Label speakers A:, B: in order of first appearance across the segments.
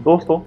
A: दोस्तों,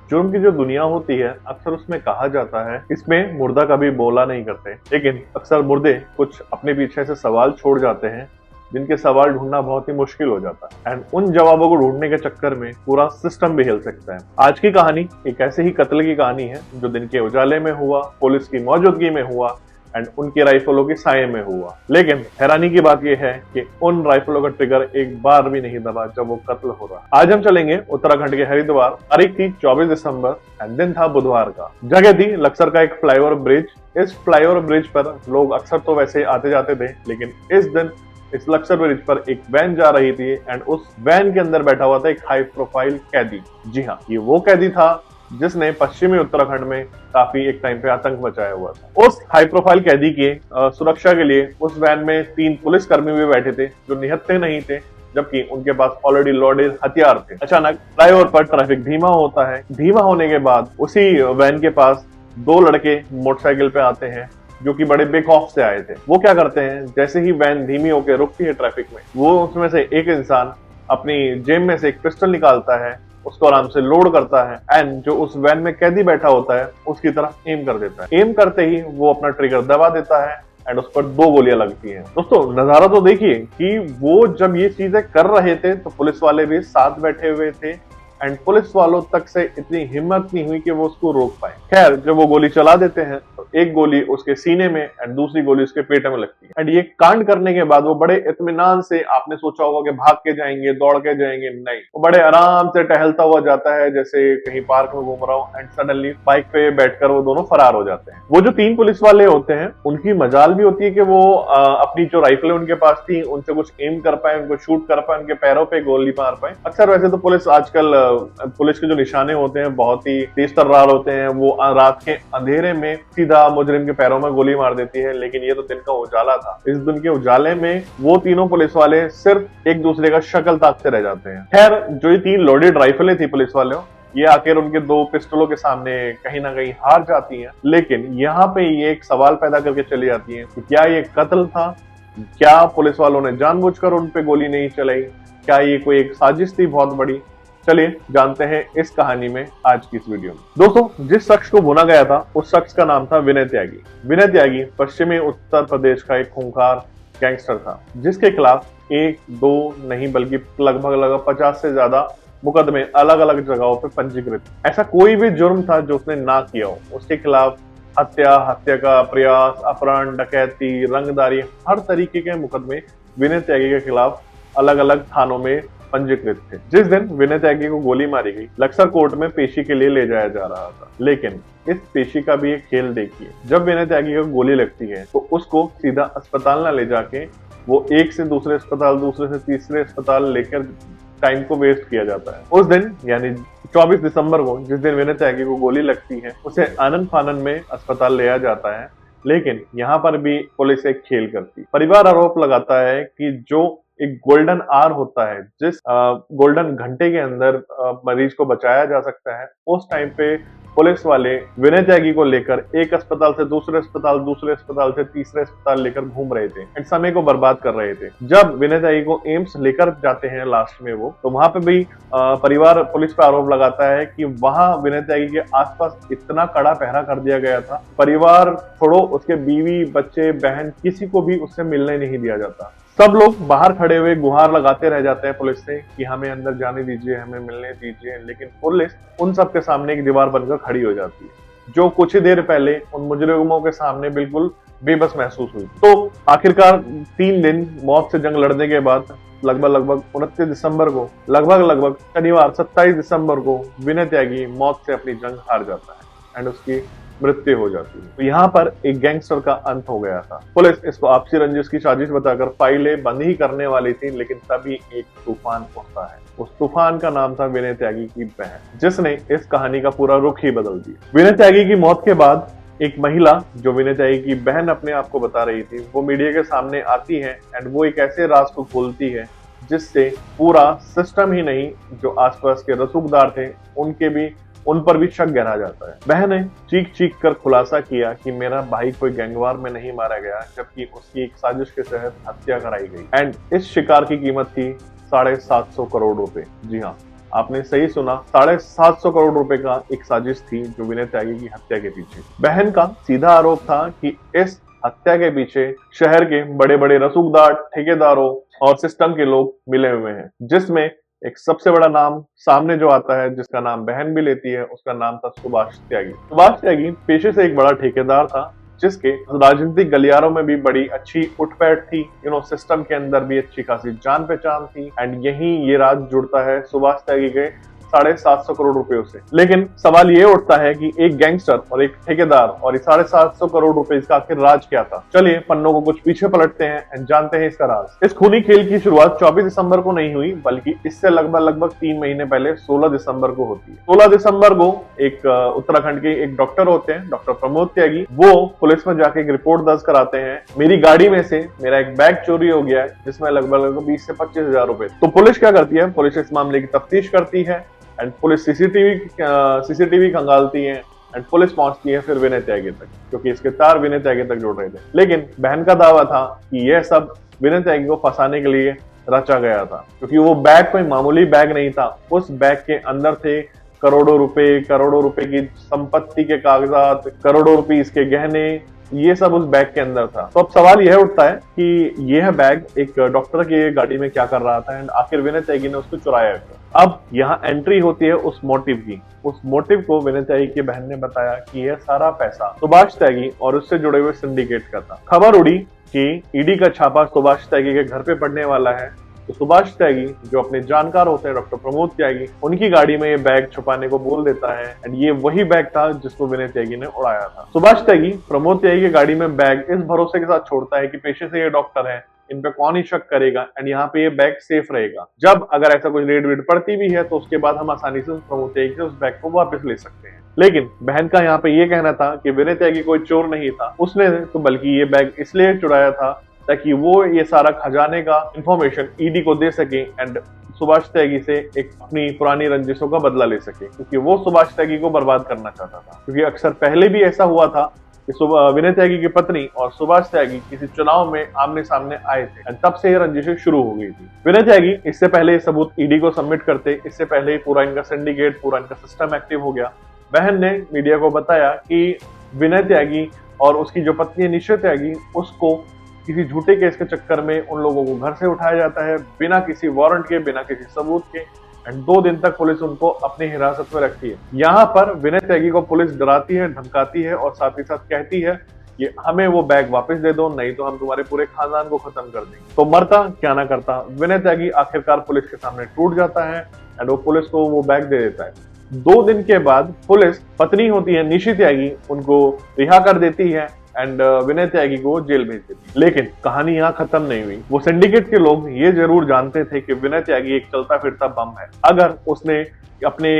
A: जुर्म की जो दुनिया होती है अक्सर उसमें कहा जाता है इसमें मुर्दा कभी बोला नहीं करते, लेकिन अक्सर मुर्दे कुछ अपने पीछे से सवाल छोड़ जाते हैं जिनके सवाल ढूंढना बहुत ही मुश्किल हो जाता है एंड उन जवाबों को ढूंढने के चक्कर में पूरा सिस्टम भी हिल सकता है। आज की कहानी एक ऐसे ही कत्ल की कहानी है जो दिन के उजाले में हुआ, पुलिस की मौजूदगी में हुआ एंड उनके राइफलों के साये में हुआ। लेकिन हैरानी की बात यह है कि उन राइफलों का ट्रिगर एक बार भी नहीं दबा जब वो कत्ल हो रहा। आज हम चलेंगे उत्तराखंड के हरिद्वार। तारीख थी 24 दिसंबर एंड दिन था बुधवार का। जगह थी लक्सर का एक फ्लाईओवर ब्रिज। इस फ्लाईओवर ब्रिज पर लोग अक्सर तो वैसे आते जाते थे, लेकिन इस दिन इस लक्सर ब्रिज पर एक वैन जा रही थी एंड उस वैन के अंदर बैठा हुआ था एक हाई प्रोफाइल कैदी। जी हाँ, ये वो कैदी था जिसने पश्चिमी उत्तराखंड में काफी एक टाइम पे आतंक मचाया हुआ था। उस हाई प्रोफाइल कैदी की सुरक्षा के लिए उस वैन में 3 पुलिसकर्मी भी बैठे थे जो निहत्थे नहीं थे, जबकि उनके पास ऑलरेडी लोडेड हथियार थे। अचानक फ्लाईओवर पर ट्रैफिक धीमा होता है। धीमा होने के बाद उसी वैन के पास 2 लड़के मोटरसाइकिल पे आते हैं जो कि बड़े बेखौफ से आए थे। वो क्या करते हैं, जैसे ही वैन धीमी होकर रुकती है ट्रैफिक में, वो उसमें से एक इंसान अपनी जेब में से एक पिस्टल निकालता है, उसको आराम से लोड करता है एंड जो उस वैन में कैदी बैठा होता है उसकी तरफ एम कर देता है। एम करते ही वो अपना ट्रिगर दबा देता है एंड उस पर 2 गोलियां लगती हैं। दोस्तों, नजारा तो देखिए कि वो जब ये चीजें कर रहे थे तो पुलिस वाले भी साथ बैठे हुए थे एंड पुलिस वालों तक से इतनी हिम्मत नहीं हुई कि वो उसको रोक पाए। खैर, जब वो गोली चला देते हैं तो एक गोली उसके सीने में एंड दूसरी गोली उसके पेट में लगती है एंड ये कांड करने के बाद वो बड़े इत्मीनान से, आपने सोचा होगा कि भाग के जाएंगे, दौड़ के जाएंगे, नहीं, वो बड़े आराम से टहलता हुआ जाता है जैसे कहीं पार्क में घूम रहा हो एंड सडनली बाइक पे बैठकर वो दोनों फरार हो जाते हैं। वो जो 3 पुलिस वाले होते हैं उनकी मजाल भी होती है कि वो अपनी जो राइफलें उनके पास थी उनसे कुछ एम कर पाए, उनको शूट कर पाए, उनके पैरों पे गोली मार पाए। अक्सर वैसे तो पुलिस आजकल पुलिस के जो निशाने होते हैं बहुत ही तेज तर्रार होते हैं, वो रात के अंधेरे में सीधा मुजरिम के पैरों में गोली मार देती है, लेकिन ये तो दिन का उजाला था। इस दिन के उजाले में वो तीनों पुलिस वाले सिर्फ एक दूसरे का शक्ल ताकते रह जाते हैं। खैर, जो ये 3 लोडेड राइफलें थी पुलिस वालों, ये आखिर उनके 2 पिस्टलों के सामने कहीं ना कहीं हार जाती हैं। लेकिन यहाँ पे ये एक सवाल पैदा करके चली जाती है कि क्या ये कत्ल था? क्या पुलिस वालों ने जानबूझकर उन पे गोली नहीं चलाई? क्या ये कोई एक साजिश थी बहुत बड़ी? चलिए जानते हैं इस कहानी में आज की इस वीडियो में। दोस्तों, जिस शख्स को भुना गया था उस शख्स का नाम था विनय त्यागी। विनय त्यागी पश्चिमी उत्तर प्रदेश का एक खूंखार गैंगस्टर था जिसके खिलाफ 1-2 नहीं बल्कि लगभग 50 से ज्यादा मुकदमे अलग अलग जगहों पे पंजीकृत। ऐसा कोई भी जुर्म था जो उसने ना किया हो, उसके खिलाफ हत्या का प्रयास, अपहरण, डकैती, रंगदारी, हर तरीके के मुकदमे विनय त्यागी के खिलाफ अलग अलग थानों में पंजीकृत थे। जिस दिन विनय त्यागी को गोली मारी गई, लक्सर कोर्ट में पेशी के लिए ले जाया जा रहा था। लेकिन इस पेशी का भी एक खेल देखिए, जब विनय त्यागी को गोली लगती है तो उसको सीधा अस्पताल ना ले जाके वो एक से दूसरे अस्पताल, दूसरे से तीसरे अस्पताल लेकर टाइम को वेस्ट किया जाता है। उस दिन यानी 24 दिसंबर को, जिस दिन विनय त्यागी को गोली लगती है, उसे आनंद फानन में अस्पताल ले जाता है। लेकिन यहाँ पर भी पुलिस एक खेल करती। परिवार आरोप लगाता है कि जो एक गोल्डन आवर होता है, जिस गोल्डन घंटे के अंदर मरीज को बचाया जा सकता है, उस टाइम पे पुलिस वाले विनय त्यागी को लेकर एक अस्पताल से दूसरे अस्पताल, दूसरे अस्पताल से तीसरे अस्पताल लेकर घूम रहे थे एंड समय को बर्बाद कर रहे थे। जब विनय त्यागी को एम्स लेकर जाते हैं लास्ट में वो, तो वहां पे भी परिवार पुलिस पर आरोप लगाता है कि वहां विनय त्यागी के आसपास इतना कड़ा पहरा कर दिया गया था, परिवार छोड़ो उसके बीवी, बच्चे, बहन, किसी को भी उससे मिलने नहीं दिया जाता। सब लोग बाहर खड़े हुए गुहार लगाते रह जाते हैं पुलिस से कि हमें अंदर जाने दीजिए, हमें मिलने दीजिए, लेकिन पुलिस उन सब के सामने एक दीवार बनकर खड़ी हो जाती है जो कुछ ही देर पहले उन मुजरिमों के सामने बिल्कुल बेबस महसूस हुई। तो आखिरकार 3 दिन मौत से जंग लड़ने के बाद लगभग 29 दिसंबर को, लगभग शनिवार 27 दिसंबर को विनय त्यागी मौत से अपनी जंग हार जाता है एंड उसकी मृत्यु हो जाती है। तो यहाँ पर एक गैंगस्टर का अंत हो गया था। पुलिस इसको आपसी रंजिश की साजिश बताकर फाइलें बंद ही करने वाली थी, लेकिन तभी एक तूफान उठता है। उस तूफान का नाम था विनय त्यागी की बहन, जिसने इस कहानी का पूरा रुख ही बदल दिया। विनय त्यागी की मौत के बाद एक महिला जो विनय त्यागी की बहन अपने आप को बता रही थी, वो मीडिया के सामने आती है एंड वो एक ऐसे राज को खोलती है जिससे पूरा सिस्टम ही नहीं, जो आसपास के रसूखदार थे उन पर भी शक गहरा जाता है। बहन ने चीख कर खुलासा किया कि मेरा भाई कोई गैंगवार में नहीं मारा गया, जबकि उसकी एक साजिश के तहत हत्या कराई गई एंड इस शिकार की कीमत थी 750 करोड़ रुपए। जी हाँ, आपने सही सुना, 750 करोड़ रुपए का एक साजिश थी जो विनय त्यागी की हत्या के पीछे। बहन का सीधा आरोप था कि इस हत्या के पीछे शहर के बड़े बड़े रसूखदार, ठेकेदारों और सिस्टम के लोग मिले हुए हैं, जिसमें एक सबसे बड़ा नाम सामने जो आता है, जिसका नाम बहन भी लेती है, उसका नाम था सुभाष त्यागी। सुभाष त्यागी पेशे से एक बड़ा ठेकेदार था, जिसके राजनीतिक गलियारों में भी बड़ी अच्छी उठपैठ थी, सिस्टम के अंदर भी अच्छी खासी जान पहचान थी। एंड यही ये राज जुड़ता है सुभाष त्यागी के 750 करोड़ रुपयों से। लेकिन सवाल ये उठता है कि एक गैंगस्टर और एक ठेकेदार और ये 750 करोड़ रुपए, इसका आखिर राज क्या था। चलिए पन्नों को कुछ पीछे पलटते हैं एंड जानते हैं इसका राज। इस खूनी खेल की शुरुआत 24 दिसंबर को नहीं हुई, बल्कि इससे लगभग 3 महीने पहले 16 दिसंबर को होती है। 16 दिसंबर को एक उत्तराखंड के एक डॉक्टर होते हैं, डॉक्टर प्रमोद त्यागी, वो पुलिस में जाके एक रिपोर्ट दर्ज कराते हैं, मेरी गाड़ी में से मेरा एक बैग चोरी हो गया है जिसमें लगभग 20 से 25 हजार रुपए। तो पुलिस क्या करती है, पुलिस इस मामले की तफ्तीश करती है एंड पुलिस सीसीटीवी खंगालती है एंड पुलिस पहुंचती है फिर विनय त्यागी तक, क्योंकि इसके तार विनय त्यागी तक जुड़ रहे थे। लेकिन बहन का दावा था कि यह सब विनय त्यागी को फंसाने के लिए रचा गया था, क्योंकि वो बैग कोई मामूली बैग नहीं था। उस बैग के अंदर थे करोड़ों रुपए की संपत्ति के कागजात, करोड़ों रुपीस के गहने, ये सब उस बैग के अंदर था। तो अब सवाल यह उठता है कि यह बैग एक डॉक्टर की गाड़ी में क्या कर रहा था एंड आखिर विनय त्यागी ने उसको चुराया क्यों। अब यहाँ एंट्री होती है उस मोटिव की। उस मोटिव को विनय त्यागी की बहन ने बताया कि यह सारा पैसा सुभाष त्यागी और उससे जुड़े हुए सिंडिकेट का था। खबर उड़ी कि ईडी का छापा सुभाष त्यागी के घर पे पड़ने वाला है, तो सुभाष त्यागी जो अपने जानकार होते हैं डॉक्टर प्रमोद त्यागी, उनकी गाड़ी में ये बैग छुपाने को बोल देता है एंड ये वही बैग था जिसको विनय त्यागी ने उड़ाया था। सुभाष त्यागी प्रमोद त्यागी की गाड़ी में बैग इस भरोसे के साथ छोड़ता है कि पेशे से ये डॉक्टर है, इन पे कौन ही शक करेगा एंड यहाँ पे ये बैग सेफ रहेगा। जब अगर ऐसा कुछ रेड वेड पड़ती भी है तो उसके बाद हम आसानी से प्रमोद त्यागी से उस बैग को वापस ले सकते हैं। लेकिन बहन का यहाँ पे ये कहना था कि विनय त्यागी कोई चोर नहीं था, उसने तो बल्कि ये बैग इसलिए चुराया था ताकि वो ये सारा खजाने का इंफॉर्मेशन ईडी को दे सके एंड सुभाष त्यागी से एक अपनी पुरानी रंजिशों का बदला ले सके, क्योंकि वो सुभाष त्यागी को बर्बाद करना चाहता था। क्योंकि अक्सर पहले भी ऐसा हुआ था कि विनय त्यागी की पत्नी और सुभाष त्यागी किसी चुनाव में आमने सामने आए थे एंड तब से ये रंजिशें शुरू हो गई थी। विनय त्यागी इससे पहले ये सबूत ईडी को सबमिट करते, इससे पहले ही पूरा इनका सिंडिकेट, पूरा इनका सिस्टम एक्टिव हो गया। बहन ने मीडिया को बताया कि विनय त्यागी और उसकी जो पत्नी है निशा त्यागी, उसको किसी झूठे केस के चक्कर में उन लोगों को घर से उठाया जाता है बिना किसी वारंट के, बिना किसी सबूत के एंड 2 दिन तक पुलिस उनको अपनी हिरासत में रखती है। यहाँ पर विनय त्यागी को पुलिस डराती है, धमकाती है और साथ ही साथ कहती है कि हमें वो बैग वापस दे दो, नहीं तो हम तुम्हारे पूरे खानदान को खत्म कर देंगे। तो मरता क्या ना करता विनय त्यागी आखिरकार पुलिस के सामने टूट जाता है एंड वो पुलिस को वो बैग दे देता है। 2 दिन के बाद पुलिस, पत्नी होती है निशी त्यागी, उनको रिहा कर देती है एंड विनय त्यागी को जेल भेज देती। लेकिन कहानी यहाँ खत्म नहीं हुई। वो सिंडिकेट के लोग ये जरूर जानते थे कि विनय त्यागी एक चलता फिरता बम है। अगर उसने अपने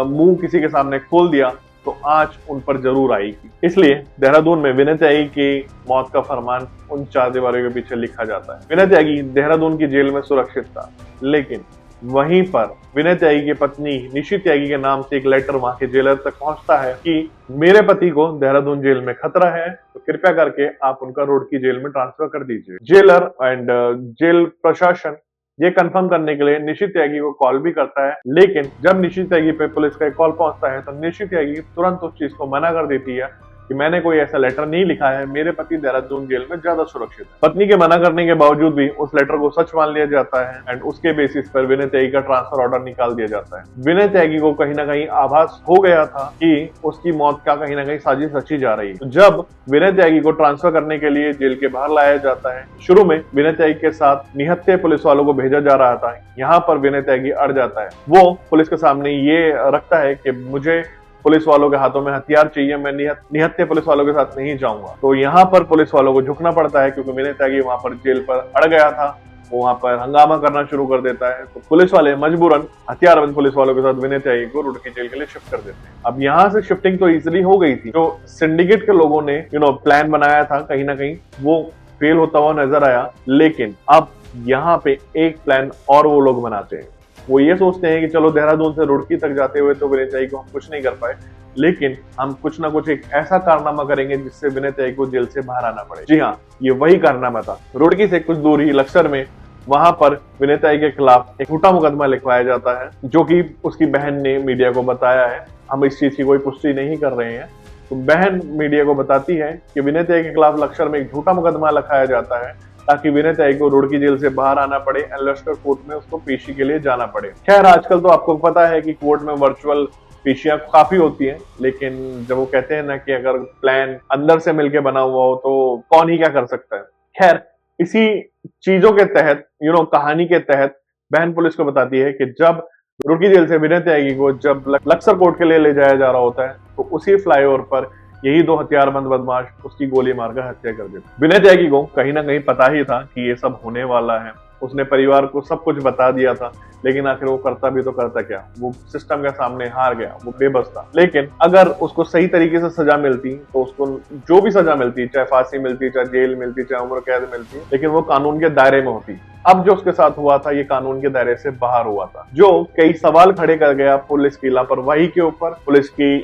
A: मुंह किसी के सामने खोल दिया तो आंच उन पर जरूर आएगी। इसलिए देहरादून में विनय त्यागी की मौत का फरमान उन 4 दीवारों के पीछे लिखा जाता है। विनय त्यागी देहरादून की जेल में सुरक्षित था, लेकिन वहीं पर विनय त्यागी की पत्नी निशी त्यागी के नाम से एक लेटर वहां के जेलर तक पहुंचता है कि मेरे पति को देहरादून जेल में खतरा है, तो कृपया करके आप उनका रोड की जेल में ट्रांसफर कर दीजिए। जेलर एंड जेल प्रशासन ये कंफर्म करने के लिए निशी त्यागी को कॉल भी करता है, लेकिन जब निशी त्यागी पे पुलिस का एक कॉल पहुंचता है तो निशी त्यागी तुरंत उस चीज को मना कर देती है कि मैंने कोई ऐसा लेटर नहीं लिखा है, मेरे पति देहरादून जेल में ज्यादा सुरक्षित है। पत्नी के मना करने के बावजूद भी उस लेटर को सच मान लिया जाता है एंड उसके बेसिस पर विनय त्यागी का ट्रांसफर ऑर्डर निकाल दिया जाता है। विनय त्यागी को कहीं ना कहीं आभास हो गया था कि उसकी मौत का कहीं ना कहीं साजिश रची जा रही है। तो जब विनय त्यागी को ट्रांसफर करने के लिए जेल के बाहर लाया जाता है, शुरू में विनय त्यागी के साथ निहत्थे पुलिस वालों को भेजा जा रहा था। यहाँ पर विनय त्यागी अड़ जाता है। वो पुलिस के सामने ये रखता है कि मुझे पुलिस वालों के हाथों में हथियार चाहिए, मैं निहत्थे पुलिस वालों के साथ नहीं जाऊंगा। तो यहाँ पर पुलिस वालों को झुकना पड़ता है, क्योंकि विनय त्यागी वहां पर जेल पर अड़ गया था। वो वहां पर हंगामा करना शुरू कर देता है, तो पुलिस वाले मजबूरन हथियारबंद पुलिस वालों के साथ विनय त्यागी को रुड़की जेल के लिए शिफ्ट कर देते हैं। अब यहाँ से शिफ्टिंग तो इजिली हो गई थी। जो सिंडिकेट के लोगों ने प्लान बनाया था, कहीं ना कहीं वो फेल होता हुआ नजर आया। लेकिन अब यहाँ पे एक प्लान और वो लोग बनाते हैं। वो ये सोचते हैं कि चलो देहरादून से रुड़की तक जाते हुए तो विनय त्यागी को हम कुछ नहीं कर पाए, लेकिन हम कुछ ना कुछ एक ऐसा कारनामा करेंगे जिससे विनय त्यागी को जेल से बाहर आना पड़े। जी हाँ, ये वही कारनामा था। रुड़की से कुछ दूर ही लक्सर में वहां पर विनय त्यागी के खिलाफ एक झूठा मुकदमा लिखवाया जाता है, जो कि उसकी बहन ने मीडिया को बताया है। हम इस चीज की कोई पुष्टि नहीं कर रहे हैं। तो बहन मीडिया को बताती है कि विनय त्यागी के खिलाफ लक्सर में एक झूठा मुकदमा लिखाया जाता है, ताकि विनय त्यागी को रुड़की जेल से बाहर आना पड़े और लश्कर कोर्ट में उसको पेशी के लिए जाना पड़े। खैर, आजकल तो आपको पता है कि कोर्ट में वर्चुअल पेशियां काफी होती हैं, लेकिन जब वो कहते हैं ना कि अगर प्लान अंदर से मिलके बना हुआ हो तो कौन ही क्या कर सकता है। खैर, इसी चीजों के तहत कहानी के तहत बहन पुलिस को बताती है कि जब रुड़की जेल से विनय त्यागी को जब लक्सर कोर्ट के लिए ले जाया जा रहा होता है, तो उसी फ्लाईओवर पर यही दो हथियारबंद बदमाश उसकी गोली मारकर हत्या कर देते। विनय त्यागी को कहीं ना कहीं पता ही था कि ये सब होने वाला है। उसने परिवार को सब कुछ बता दिया था, लेकिन आखिर वो करता भी तो करता क्या, वो सिस्टम के सामने हार गया, वो बेबस था। लेकिन अगर उसको सही तरीके से सजा मिलती तो उसको जो भी सजा मिलती, चाहे फांसी मिलती, चाहे जेल मिलती, चाहे उम्र कैद मिलती, लेकिन वो कानून के दायरे में होती। अब जो उसके साथ हुआ था, ये कानून के दायरे से बाहर हुआ था, जो कई सवाल खड़े कर गया पुलिस की लापरवाही के ऊपर, पुलिस की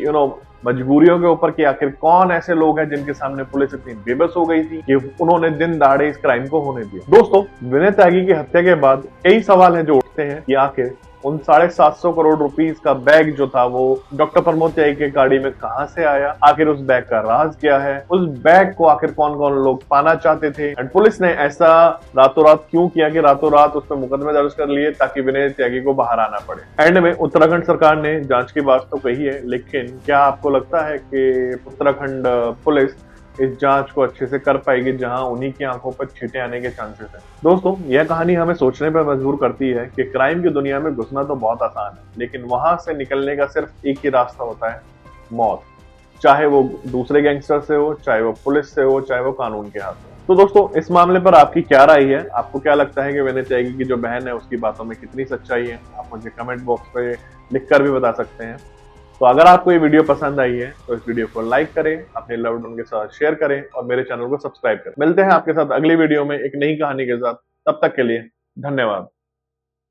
A: मजबूरियों के ऊपर, कि आखिर कौन ऐसे लोग हैं जिनके सामने पुलिस इतनी बेबस हो गई थी कि उन्होंने दिन दहाड़े इस क्राइम को होने दिया। दोस्तों, विनय त्यागी की हत्या के बाद कई सवाल हैं जो उठते हैं कि आखिर उन 750 करोड़ रुपीस का बैग जो था वो डॉक्टर प्रमोद त्यागी के गाड़ी में कहां से आया, आखिर उस बैग का राज क्या है, उस बैग को आखिर कौन कौन लोग पाना चाहते थे, एंड पुलिस ने ऐसा रातों रात क्यों किया कि रातों रात उस पर मुकदमे दर्ज कर लिए ताकि विनय त्यागी को बाहर आना पड़े। एंड में उत्तराखंड सरकार ने जांच की बात तो कही है, लेकिन क्या आपको लगता है कि उत्तराखंड पुलिस इस जांच को अच्छे से कर पाएगी, जहां उन्हीं की आंखों पर छींटे आने के चांसेस हैं। दोस्तों, यह कहानी हमें सोचने पर मजबूर करती है कि क्राइम की दुनिया में घुसना तो बहुत आसान है, लेकिन वहां से निकलने का सिर्फ एक ही रास्ता होता है, मौत। चाहे वो दूसरे गैंगस्टर से हो, चाहे वो पुलिस से हो, चाहे वो कानून के हाथ हो। तो दोस्तों, इस मामले पर आपकी क्या राय है? आपको क्या लगता है कि विनय त्यागी की जो बहन है उसकी बातों में कितनी सच्चाई है? आप मुझे कमेंट बॉक्स पे लिखकर भी बता सकते हैं। तो अगर आपको ये वीडियो पसंद आई है तो इस वीडियो को लाइक करें, अपने लव्ड वन के साथ शेयर करें और मेरे चैनल को सब्सक्राइब करें। मिलते हैं आपके साथ अगली वीडियो में एक नई कहानी के साथ। तब तक के लिए धन्यवाद।